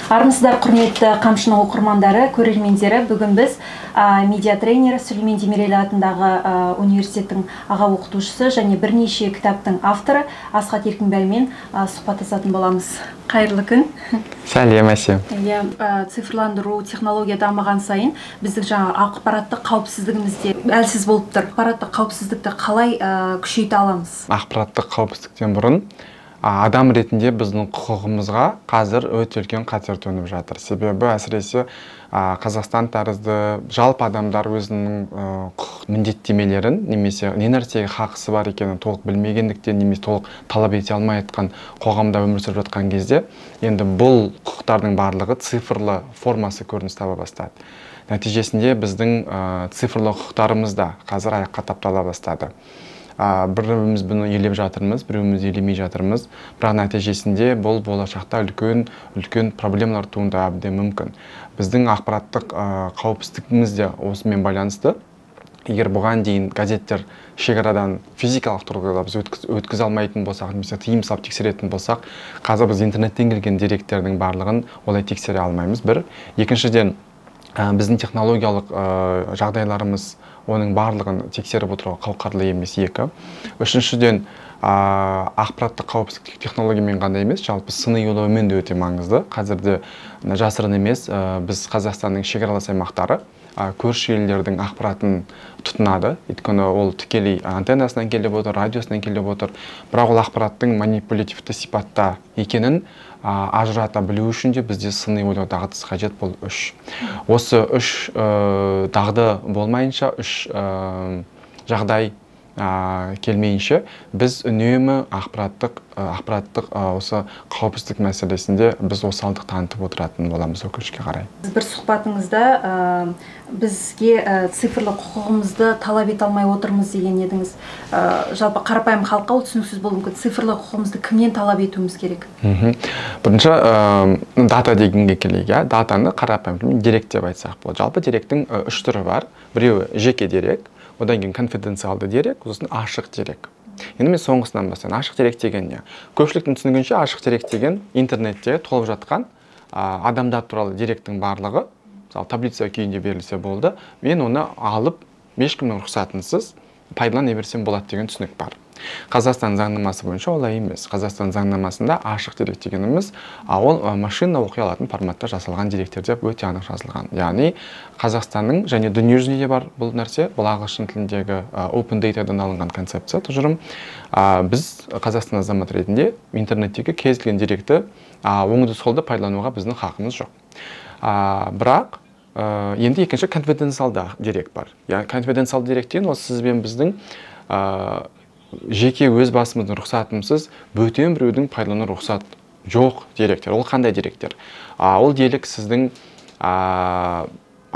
Армысыздар, құрметті қамшының оқырмандары, көрермендері. Бүгін біз медиа тренері Сүлеймен Демирель атындағы университеттің аға оқытушысы және бірнеше кітаптың авторы Асхат Еркінбаймен сұхбаттасатын боламыз. Қайырлы күн. Сәлем, әсем. Цифрландыру, технология дамыған сайын біздің жаңа ақпараттық қауіпсіздігімізде әлсіз болып тұр. Ақпараттық қауіпсіздікті қалай күшейте аламыз? Ақпараттық қауіпсіздіктен бұрын адам ретінде біздің құқығымызға қазір өте үлкен қатер төніп жатыр. Себебі әсіресе Қазақстан тәрізді жалпы адамдар өзінің құқық міндеттемелерін немесе не нәрсеге хақысы бар екенін толық білмегендіктен немесе толық талап ете алмай жатқан қоғамда өмір сүріп жатқан кезде енді бұл құқықтардың барлығы цифрлы формасы көрініс таба бастады. Нәтижесінде біздің цифрлы құқықтарымыз да қазір аяққа таптала бастады. Біріміз бұны елеп жатырмыз, біреуміз елемей жатырмыз. Бірақ нәтижесінде бұл болашақта үлкен проблемалар туындауы әбден мүмкін. Біздің ақпараттық қауіпсіздігіміз де осымен байланысты. Егер бұған дейін газеттер шекарадан физикалық тұрғыда біз өткізе алмайтын болсақ, немесе тыйым салып тексеретін болсақ, қазір біз интернеттен келген деректердің барлығын олай тексере алмаймыз. Бір. Екіншіден, біздің технологиялық жағдайларымыз оның барлығын тексеріп отыруға қауқарлы емес. Екі. Үшіншіден, ақпараттық қауіпсіздік технологиямен ғана емес, жалпы сыни ойлаумен де өте маңызды. Қазірде жасырын емес, біз Қазақстанның шекаралас аймақтары көрші елдердің ақпаратын тұтынады. Өйткені ол тікелей антеннасынан келіп отыр, радиосынан келіп отыр. Бірақ ол ақпараттың манипулятивті сипатта екенін ажырата білу үшін де бізде сыни ойлау дағдысы қажет. Бұл үш. Осы үш дағды болмайынша, үш жағдай келмейінше, біз үнемі ақпараттық осы қауіпсіздік мәселесінде біз осалдық танытып отыратын боламыз өкінішке қарай. Бір сұхбатыңызда бізге цифрлы құқығымызды талап ете алмай отырмыз деген едіңіз. Жалпы қарапайым халыққа ол түсініксіз болуы мүмкін. Цифрлы құқығымызды кімнен талап етуіміз керек? Бірінші дата дегенге келейік. Датаны қарапайым дерек деп айтсақ болады. Жалпы деректің үш түрі бар. Біреуі жеке дерек, одан кейін конфиденциалды дерек, сосын ашық дерек. Енді мен соңғысынан бастайын. Ашық дерек деген не? Көпшіліктің түсінігінше ашық дерек деген интернетте толып жатқан адамдар туралы деректің барлығы, мысалы таблица күйінде берілсе болды, мен оны алып ешкімнің рұқсатынсыз пайдалана берсем болады деген түсінік бар. Қазақстан заңнамасы бойынша олай емес. Қазақстан заңнамасында ашық дерек дегеніміз ол машина оқи алатын форматта жасалған деректер деп өте анық жазылған. Яғни Қазақстанның және дүние жүзінде бар бұл нәрсе, бұл ағылшын тіліндегі open dataдан алынған концепция, тұжырым. Біз Қазақстан азаматы ретінде интернеттегі кез келген деректі оңды солды пайдалануға біздің хақымыз жоқ. Бірақ енді екінші конфиденциалды дерек бар. Яғни конфиденциалды дерек деген ол сіз бен біздің жеке өз басымыздың рұқсатынсыз бөтен біреудің пайдалану рұқсат жоқ деректер. Ол қандай деректер? Ол дерек сіздің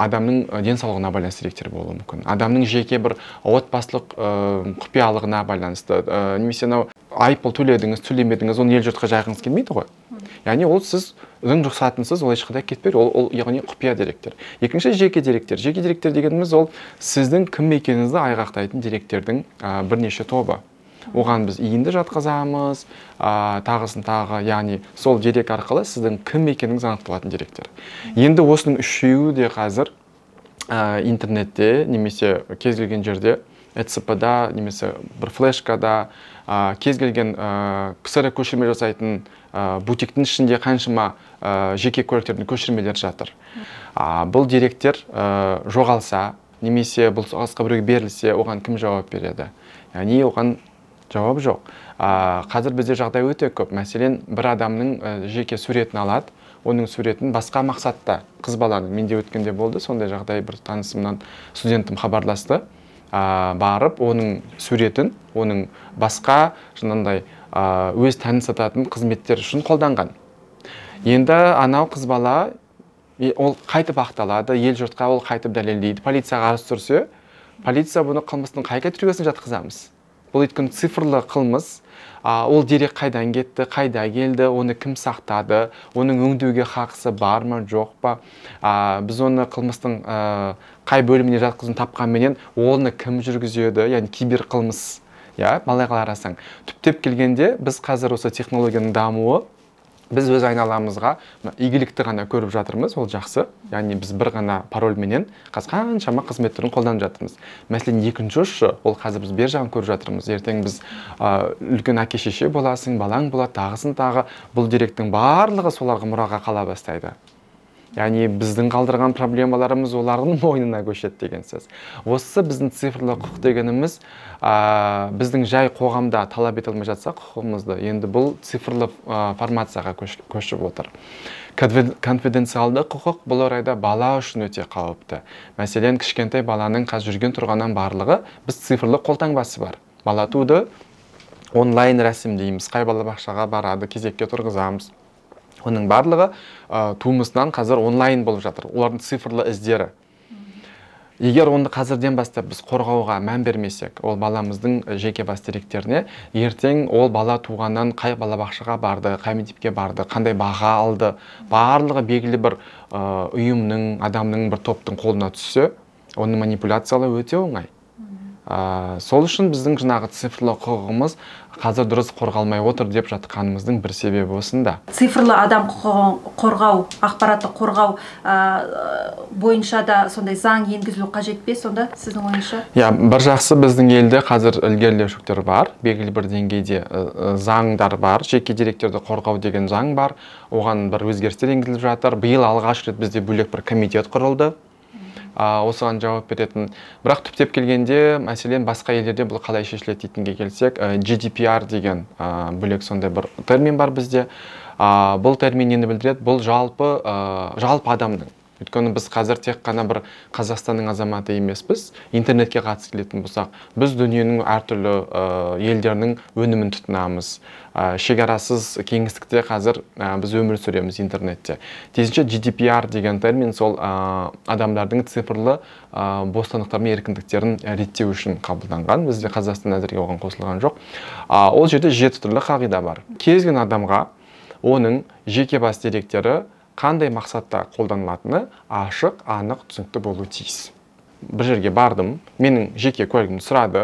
адамның денсаулығына байланысты деректер болуы мүмкін. Адамның жеке бір отбасылық құпиялығына байланысты, немесе айыппұл төледіңіз, төлемедіңіз, оны ел жұртқа жайғыңыз келмейді ғой. Яғни ол сіздің рұқсатынсыз ол ешқандай кетпейді. Ол яғни құпия деректер. Екінші жеке деректер. Жеке деректер дегеніміз ол сіздің кім екеніңізді айғақтайтын деректердің бірнеше тобы. Оған біз иінді жатқызамыз, тағысын тағы, яғни сол дерек арқылы сіздің кім екеніңіз анықталатын деректер. Енді осының үшеуі де қазір интернетте немесе кез келген жерде, ECP-да немесе бір флешкада, кез келген кісі көшірме жасайтын бутиктің ішінде қаншама жеке көліктердің көшірмелері жатыр. Бұл деректер жоғалса, немесе бұл басқа біреуге берілсе, оған кім жауап береді? Яғни оған жауап жоқ. Қазір бізде жағдай өте көп. Мәселен, бір адамның жеке суретін алады, оның суретін басқа мақсатта қыз баланың, менде өткенде болды, сондай жағдай бір танысымнан студентім хабарласты. Барып, оның суретін, оның басқа жаңағындай өз тәнін сататын қызметтер үшін қолданған. Енді анау қыз бала ол қайтып ақталады, ел жұртқа ол қайтып дәлелдейді. Полицияға арыз түсірсе, полиция бұны қылмыстың қай категориясына жатқызамыз? Бұл өйткені цифрлы қылмыс, ол дерек қайдан кетті, қайда келді, оны кім сақтады, оның өңдеуге хақысы бар ма, жоқ па? Біз оны қылмыстың қай бөліміне жатқызын тапқанменен, оны кім жүргізеді, яғни кибер қылмыс. Балай қарасаң, түптеп келгенде біз қазір осы технологияның дамуы біз өз айналамызға игілікті ғана көріп жатырмыз, ол жақсы. Яғни біз бір ғана парольменен қаншама қызмет түрін қолданып жатырмыз. Мәселен, екінші ұшы, ол қазір біз бер жағын көріп жатырмыз. Ертең біз үлкен әке-шеше боласың, балаң болады, тағысын тағы. Бұл деректің барлығы соларға мұраға қала бастайды. Яғни біздің қалдырған проблемаларымыз олардың мойнына көшеді деген сөз. Осы біздің цифрлы құқық дегеніміз біздің жай қоғамда талап ете алмай жатса құқығымызды, енді бұл цифрлы формацияға көшіп отыр. Конфиденциалды құқық бұл орайда бала үшін өте қауіпті. Мәселен, кішкентай баланың қазір жүрген тұрғаннан барлығы біз цифрлы қолтаңбасы бар. Бала туды, онлайн рәсімдейміз, қай балабақшаға барады, кезекке тұрғызамыз. Оның барлығы тумысынан қазір онлайн болып жатыр. Олардың цифрлы іздері. Егер онды қазірден бастап біз қорғауға мән бермесек, ол баламыздың жеке бас деректеріне, ертең ол бала туғаннан қай балабақшаға барды, қай мектепке барды, қандай баға алды, барлығы белгілі бір ұйымның, адамның, бір топтың қолына түссе, оны манипуляциялау өте оңай. Сол үшін біздің жаңағы цифрлы құқығымыз қазір дұрыс қорғалмай отыр деп жатқанымыздың бір себебі осында. Цифрлы адам құқығын қорғау, ақпаратты қорғау бойынша да сондай заң енгізілу қажет пе сонда сіздің ойыңызша? Бір жақсы біздің елде қазір ілгерілеушіліктер бар, белгілі бір деңгейде заңдар бар, жеке деректерді қорғау деген заң бар, оған бір өзгерістер енгізіліп жатыр. Биыл алғаш рет бізде бөлек бір комитет құрылды. Осыған жауап беретін. Бірақ түптеп келгенде, мәселен, басқа елдерде бұл қалай шешіледі дейтінге келсек, GDPR деген бөлек сондай бір термин бар бізде. Бұл термин нені білдіреді? Бұл жалпы адамның. Өйткені біз қазір тек қана бір Қазақстанның азаматы емеспіз. Интернетке қатысып келетін болсақ, біз дүниенің әртүрлі елдерінің өнімін тұтынамыз. Шекарасыз кеңістікте қазір біз өмір сүреміз интернетте. Тезінше GDPR деген термин сол адамдардың цифрлы бостандықтары мен еркіндіктерін реттеу үшін қабылданған. Бізде Қазақстан әзірге оған қосылған жоқ. Ол жерде 7 түрлі қағида бар. Кез келген адамға оның жеке бас деректері қандай мақсатта қолданылатыны ашық, анық, түсінікті болуы тиіс. Бір жерге бардым, менің жеке куәлігімді сұрады,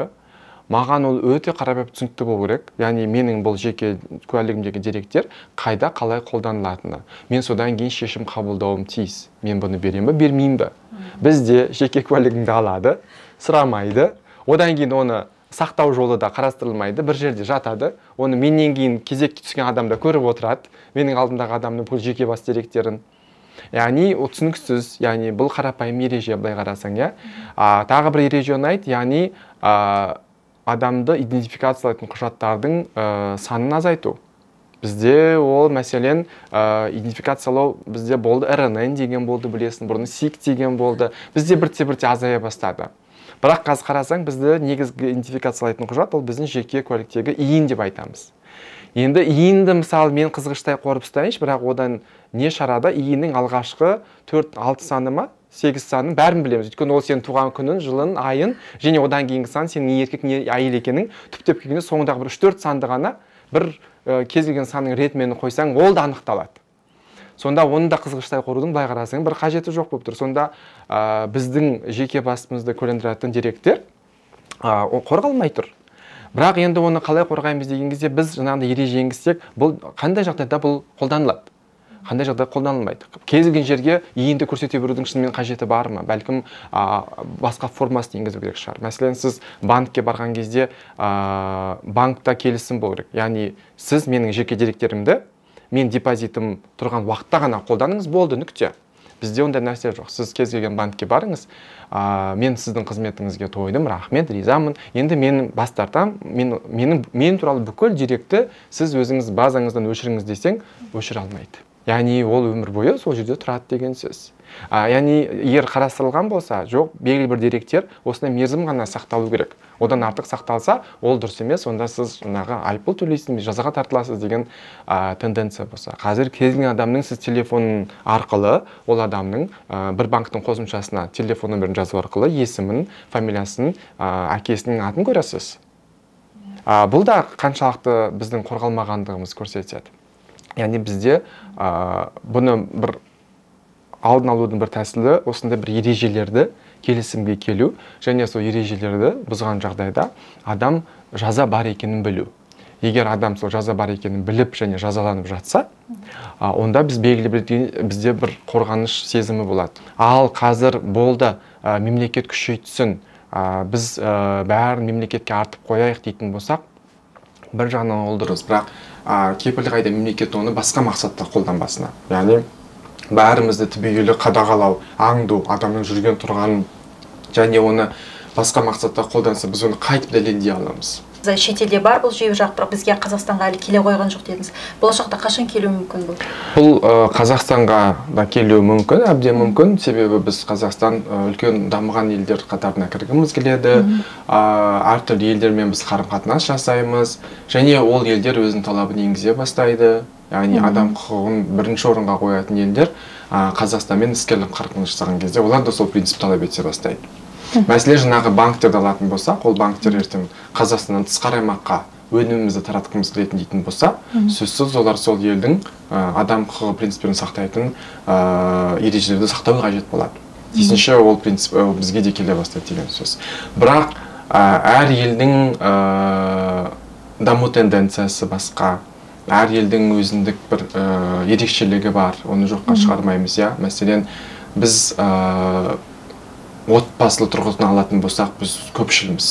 маған ол өте қарапайым түсінікті болу керек. Яғни менің бұл жеке куәлігімдегі деректер қайда қалай қолданылатыны. Мен содан кейін шешім қабылдауым тиіс. Мен бұны беремін бе, бермеймін бе? Бізде жеке куәлігіңді алады, сұрамайды. Одан кейін оны сақтау жолы да қарастырылмайды, бір жерде жатады. Оны менен кейін кезекке түскен адам да көріп отырады. Менің алдымдағы адамның бұл жеке бас деректерін. Яғни түсініксіз, яғни бұл қарапайым ереже былай қарасаң, иә. Тағы бір ереже ұнайды, яғни адамды идентификациялайтын құжаттардың санын азайту. Бізде ол мәселен идентификациялау бізде болды, РНН деген болды, білесің, бұрын СИК деген болды. Бізде бірте-бірте азая бастады. Бірақ қазір қарасаң, бізді негізгі идентификациялайтын құжат ол біздің жеке куәліктегі иін деп айтамыз. Енді иінді мысалы мен қызғыштай қорып ұстайыншы, бірақ одан не шарада иіннің алғашқы 4-6 саны ма, 8 санын бәрін білеміз. Өйткені ол сенің туған күнін, жылын, айын, және одан кейінгі сан сенің не еркек, не әйел екенің түптеп келгенде соңындағы бір 3-4 санды ғана бір кез келген санның ретмені қойсаң, ол да анықталады. Сонда оны да қызғыштай қорудың былай қарасаң бір қажеті жоқ болып тұр. Сонда біздің жеке басымызды куәландыратын деректер қорғалмай тұр. Бірақ енді оны қалай қорғаймыз деген кезде біз жаңағыдай ереже енгізсек, бұл қандай жағдайда бұл қолданылады? Қандай жағдай қолданылмайды? Кез келген жерге иінді көрсете берудің шынымен қажеті бар ма? Бәлкім басқа формасын енгізу керек шығар. Мәселен, сіз банкке барған кезде банкта келісім болу керек. Яғни сіз менің жеке деректерімді мен депозитім тұрған уақытта ғана қолданыңыз, болды, нүкте. Бізде ондай нәрсе жоқ. Сіз кез келген банкке барыңыз, мен сіздің қызметіңізге тойдым, рахмет, ризамын. Енді мен бас тартам, мен туралы бүкіл деректі сіз өзіңіз базаңыздан өшіріңіз десең, өшіре алмайды. Яғни ол өмір бойы сол жерде тұрады деген сөз. Яғни егер қарастырылған болса, жоқ, белгілі бір деректер осындай мерзім ғана сақталу керек. Одан артық сақталса, ол дұрыс емес, онда сіз жаңағы айыппұл төлейсіз, жазаға тартыласыз деген тенденция болса. Қазір кез келген адамның сіз телефон арқылы ол адамның бір банктың қосымшасына телефон нөмірін жазу арқылы есімін, фамилиясын, әкесінің атын көресіз. Бұл да қаншалықты біздің қорғалмағандығымыз көрсетеді. Яғни бізде бұны бір алдын алудың бір тәсілі осындай бір ережелерді келісімге келу, және сол ережелерді бұзған жағдайда адам жаза бар екенін білу. егер адам сол жаза бар екенін біліп және жазаланып жатса, онда біз белгілі бізде бір қорғаныш сезімі болады. Ал қазір болды, мемлекет күшейтсін, біз бәрін мемлекетке артып қояйық дейтін болсақ, бір жағынан ол дұрыс, бірақ кепілді қайда мемлекет оны басқа мақсатта қолданбасына. Яғни бәрімізді түбегейлі қадағалау, аңду, адамның жүрген тұрғанын және оны басқа мақсатта қолданса, біз оны қайтып дәлелдей аламыз. Шетелде бар бұл жүйе, бірақ бізге Қазақстанға әлі келе қойған жоқ дедіңіз. Болашақта қашан келуі мүмкін бұл? Бұл Қазақстанға да келуі мүмкін, әбден мүмкін. Себебі біз Қазақстан үлкен дамыған елдер қатарына кіргіміз келеді. Әртүрлі елдермен біз қарым-қатынас жасаймыз, және ол елдер өзінің талабын енгізе бастайды. Яғни адам құқығын бірінші орынға қоятын елдер Қазақстанмен іскерлік қарым-қатынас жасаған кезде олар да сол принцип талап ете бастайды. Мәселе жаңағы банктерді алатын болсақ, ол банктер ертең Қазақстаннан тысқары аймаққа өнімімізді таратқымыз келетін дейтін болса, сөзсіз олар сол елдің адам құқығы принциптерін сақтайтын ережелерді сақтау қажет болады. Тиісінше ол принцип бізге де келе бастайды деген сөз. Бірақ әр елдің даму тенденциясы басқа, әр елдің өзіндік бір ерекшелігі бар, оны жоққа шығармаймыз. Мәселен, біз отбасылы тұрғысынан алатын болсақ, біз көпшілміз.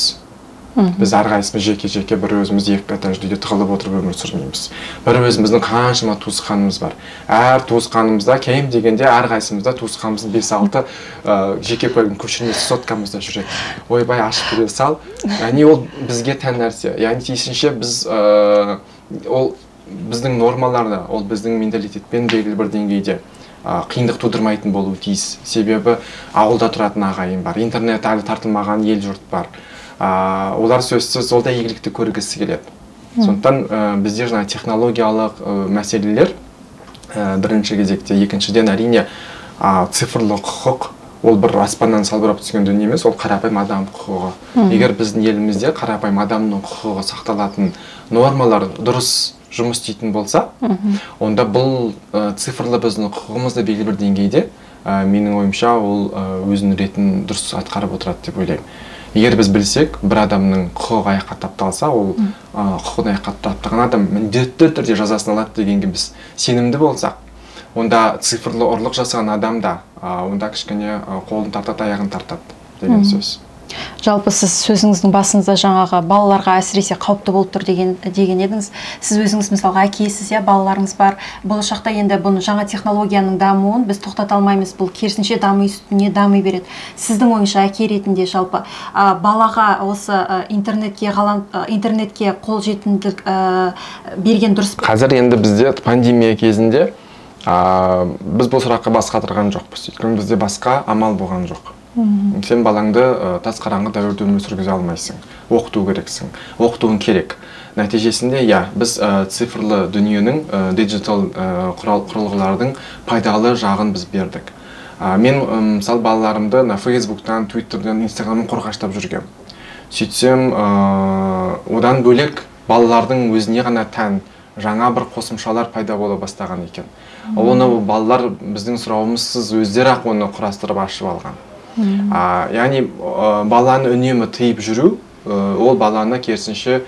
Біз әрқайсымыз жеке-жеке бір өзіміз екі этажды үйде тығылып отырып өмір сүрмейміз. Бір өзіміздің қаншама туысқанымыз бар. Әр туысқанымызда кем дегенде әрқайсымызда туысқанымыздың 5-6 жеке көлігін көшірмесі соткамызда жүреді. Ойбай ашып көре сал. Яғни ол бізге тән нәрсе. Яғни тиісінше біз ол біздің нормаларда, ол біздің менталитетпен белгілі бір деңгейде қиындық тудырмайтын болуы тиіс. Себебі ауылда тұратын ағайын бар, интернет әлі тартылмаған ел жұрт бар. Олар сөзсіз ол да игілікті көргісі келеді. Сондықтан бізде жаңа технологиялық мәселелер бірінші кезекте, екіншіден әрине цифрлы құқық, ол бір аспаннан салбырап түскен дүние емес, ол қарапайым адам құқығы. Егер біздің елімізде қарапайым адамның құқығы сақталатын нормалар дұрыс жұмыс істейтін болса, онда бұл цифрлы біздің құқығымызды белгілі бір деңгейде, менің ойымша, ол өзінің ретін дұрыс атқарып отырады деп ойлаймын. Егер біз білсек, бір адамның құқығы аяққа тапталса, ол құқығын аяққа таптаған адам міндетті түрде жазасын алады дегенге біз сенімді болсақ, онда цифрлы ұрлық жасаған адам да онда кішкене қолын тартады, аяғын тартады деген сөз. Жалпы сіз сөзіңіздің басыңызда жаңағы балаларға әсіресе қауіпті болып тұр деген едіңіз. Сіз өзіңіз мысалға әкесіз, балаларыңыз бар. Болашақта енді бұны жаңа технологияның дамуын біз тоқтата алмаймыз. Бұл керісінше дами үстіне дами береді. Сіздің ойыңызша әке ретінде жалпы балаға осы интернетке қолжетімділік берген дұрыс па? Қазір енді бізде пандемия кезінде біз бұл сұраққа бас қатырған жоқпыз. Өйткені бізде басқа амал болған жоқ. Сен балаңды тас қараңғы дәуірде өмір сүргізе алмайсың, оқыту керексің, оқытуың керек. Нәтижесінде, біз цифрлы дүниенің, диджитал құрылғылардың пайдалы жағын біз бердік. Мен мысалы балаларымды Фейсбуктан, Твиттерден, Инстаграмнан қорғаштап жүргем. Сөйтсем, одан бөлек балалардың өзіне ғана тән жаңа бір қосымшалар пайда бола бастаған екен. Оны балалар біздің сұрауымызсыз өздері-ақ оны құрастырып ашып алған. Яғни баланы үнемі тыйып жүру, ол баланы керісінше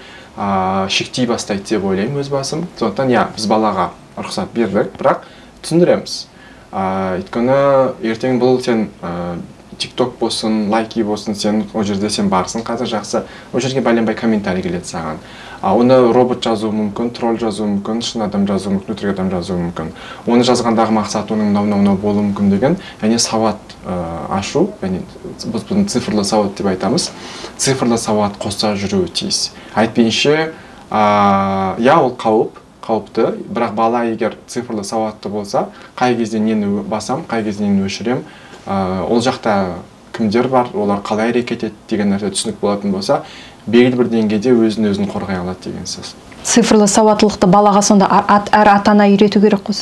шектей бастайды деп ойлаймын өз басым. Сондықтан біз балаға рұқсат бердік, бірақ түсіндіреміз. Өйткені ертең бұл сен TikTok болсын, лайки болсын, сен о жерде сен барсың, қазір жақсы, о жерге бәленбай комментарий келеді саған. Оны робот жазуы мүмкін, тролль жазуы мүмкін, шын адам жазуы мүмкін, өтірік адам жазуы мүмкін. Оны жазғандағы мақсат оның мынау болуы мүмкін деген, яғни сауат ашу, яғни біз бұны цифрлы сауат деп айтамыз. Цифрлы сауат қоса жүруі тиіс. Айтпейінше, ол қауіпті, бірақ бала егер цифрлы сауатты болса, қай кезде нені басам, қай кезде нені өшірем, ол жақта кімдер бар, олар қалай әрекет етеді деген нәрсе түсінік болатын болса, белгілі бір деңгейде өзін қорғай алады деген сөз. Цифрлы сауаттылықты балаға сонда әр ата-ана үйрету керек қой?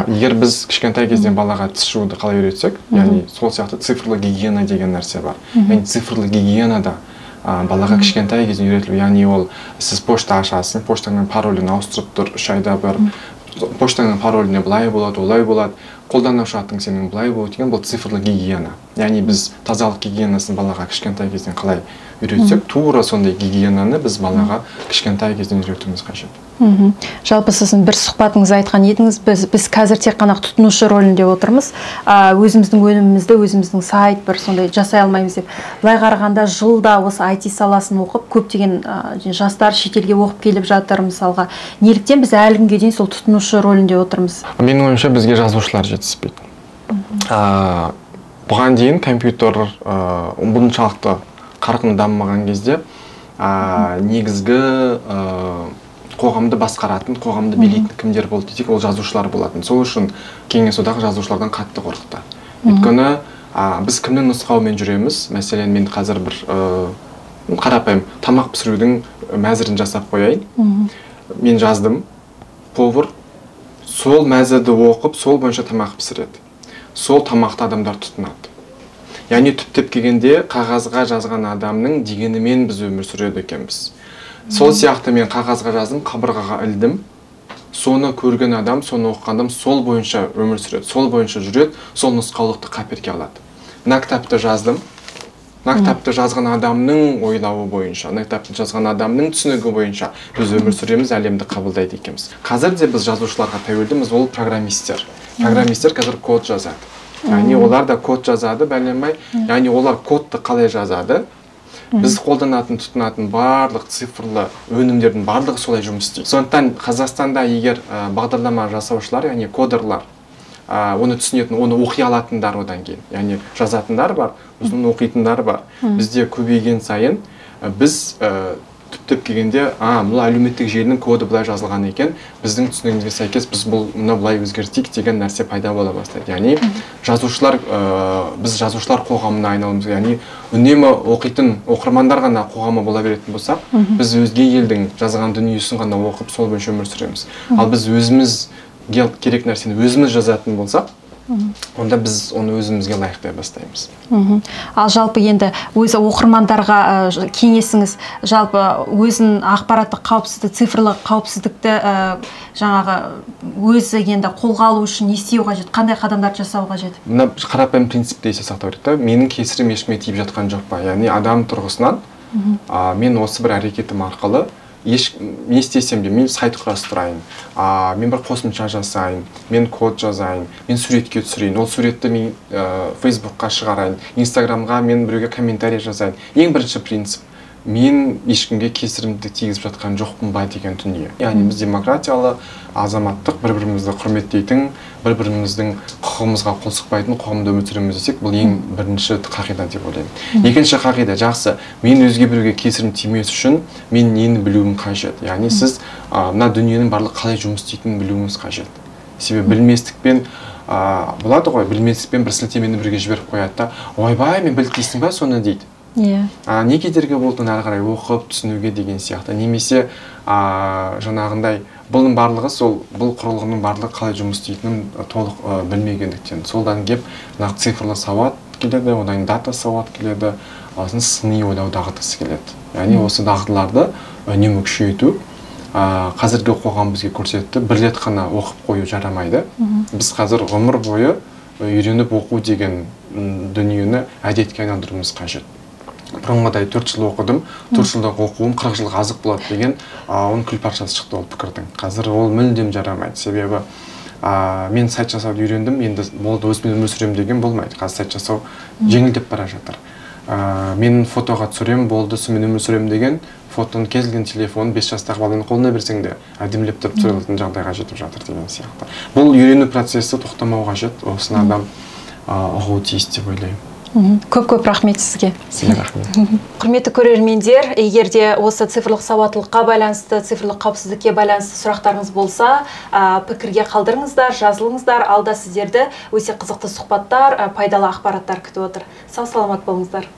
Егер біз кішкентай кезден балаға тіс жууды қалай үйретсек, яғни сол сияқты цифрлы гигиена деген нәрсе бар. Яғни цифрлы гигиенада балаға кішкентай кезден үйретілу, яғни ол сіз почта ашасың, поштаңның паролін ауыстырып тұр, 3 айда бір, поштаңның пароліне былай болады, олай болады, қолданушы атың сенің былай болу деген бұл цифрлы гигиена. Яғни біз тазалық гигиенасын балаға кішкентай кезден қалай үйретсек, тура сондай гигиенаны біз балаға кішкентай кезден үйретуіміз қажет. Жалпы сіздің бір сұхбатыңызда айтқан едіңіз, біз қазір тек қана тұтынушы рөлінде отырмыз, өзіміздің өнімімізді, өзіміздің сайт бір сондай жасай алмаймыз деп. Былай қарағанда жылда осы IT саласын оқып, көптеген жастар шетелге оқып келіп жатыр мысалға. Неліктен біз әлі күнге дейін сол тұтынушы рөлінде отырмыз? Менің ойымша бізге жазушылар жетіспейді. Бұған дейін компьютер бұншалықты қарқын дамымаған кезде негізгі қоғамды басқаратын, қоғамды билейтін кімдер болды десек, ол жазушылар болатын. Сол үшін кеңес одағы жазушылардан қатты қорықты. Өйткені біз кімнің нұсқауымен жүреміз? Мәселен, мен қазір бір қарапайым тамақ пісірудің мәзірін жасап қояйын. Мен жаздым, повар сол мәзірді оқып, сол бойынша тамақ пісіреді. Сол тамақты адамдар тұтынады. Яғни түптеп келгенде қағазға жазған адамның дегенімен біз өмір сүреді екенбіз. Сол сияқты мен қағазға жаздым, қабырғаға ілдім. Соны көрген адам, соны оқыған адам сол бойынша өмір сүреді, сол бойынша жүреді, сол нұсқаулықты қаперге алады. Мына кітапты жаздым. Мына кітапты жазған адамның ойлауы бойынша, мына кітапты жазған адамның түсінігі бойынша біз өмір сүреміз, әлемді қабылдайды екенбіз. Қазір де біз жазушыларға тәуелдіміз, ол программистер. Программистер қазір код жазады. Яғни олар да код жазады, бәлемай. Яғни олар кодты қалай жазады? Біз қолданатын, тұтынатын барлық цифрлы өнімдердің барлығы солай жұмыс істейді. Сондықтан Қазақстанда егер бағдарлама жасаушылар, яғни кодерлар, оны түсінетін, оны оқи алатындар одан кейін, яғни жазатындар бар, сосын оқитындар бар. Бізде көбейген сайын біз түптеп келгенде, бұл әлеуметтік желінің коды былай жазылған екен, біздің түсінігімізге сәйкес біз мұны былай өзгертейік деген нәрсе пайда бола бастайды. Яғни жазушылар, біз жазушылар қоғамына айналуымыз, яғни үнемі оқитын оқырмандар ғана қоғамы бола беретін болсақ, біз өзге елдің жазған дүниесін ғана оқып сол бойынша өмір сүреміз. Ал біз өзімізге керек нәрсені өзіміз жазатын болсақ, онда біз оны өзімізге лайықтай бастаймыз. Ал жалпы енді өзі оқырмандарға кеңесіңіз, жалпы өзін ақпараттық қауіпсіздік, цифрлық қауіпсіздікті жаңағы өзі енді қолға алу үшін не істеу қажет, қандай қадамдар жасау қажет? Мына қарапайым принципті есе сақтау керек та, менің кесірім ешкімге тиіп жатқан жоқ па? Яғни адам тұрғысынан мен осы бір әрекетім арқылы не істесем де, мен сайт құрастырайын, мен бір қосымша жасайын, мен код жазайын, мен суретке түсірейін, ол суретті мен Фейсбукқа шығарайын, Инстаграмға мен біреуге комментарий жазайын. Ең бірінші принцип, мен ешкімге кесірімді тигізіп жатқан жоқпын ба деген дүние. Яғни біз демократиялы, азаматтық, бір-бірімізді құрметтейтін, бір-біріміздің құқығымызға қол сұқпайтын қоғамда өмір сүреміз десек, бұл ең бірінші қағида деп ойлаймын. Екінші қағида, жақсы, мен өзге біреуге кесірім тимес үшін мен нені білуім қажет. Яғни сіз мына дүниенің барлық қалай жұмыс істейтінін білуіңіз қажет. Себебі білместікпен болады ғой, білместікпен бір сілтемені бірге жіберіп қояды да, ойбай, мен біліп дейсің ба соны дейді. Не кедергі болды әрі қарай оқып түсінуге деген сияқты. Немесе жаңағындай бұның барлығы сол бұл құрылғының барлығы қалай жұмыс істейтінін толық білмегендіктен. Солдан кеп цифрлы сауат келеді, одан дата сауат келеді, сыни ойлау дағдысы келеді. Яғни осы дағдыларды үнемі күшейту қазіргі қоғам бізге көрсетті. Бір рет қана оқып қою жарамайды. Біз қазір ғұмыр бойы үйреніп оқу деген дүниені әдетке айналдыруымыз қажет. Бұрынғыдай 4 жыл оқыдым, 4 жылдық оқуым 40 жылға азық болады деген оның күлпаршасы шықты ол пікірдің. Қазір ол мүлдем жарамайды. Себебі мен сайт жасауды үйрендім, енді болды өзіммен өмір сүремін деген болмайды. Қазір сайт жасау жеңілдеп бара жатыр. Мен фотоға түсірем, болды сонымен өмір сүремін деген фотоны кез келген телефон 5 жастағы баланың қолына берсең де әдемілеп тұрып түсіретін жағдайға жетіп жатыр деген сияқты. Бұл үйрену процесі тоқтамау қажет, осыны адам ұғуы тиіс деп ойлаймын. Көп рахмет сізге. Сізге рахмет. Құрметті көрермендер, егер де осы цифрлық сауаттылыққа байланысты, цифрлық қауіпсіздікке байланысты сұрақтарыңыз болса, пікірге қалдырыңыздар, жазылыңыздар. Алда сіздерді өте қызықты сұхбаттар, пайдалы ақпараттар күтіп отыр. Сау саламат болыңыздар.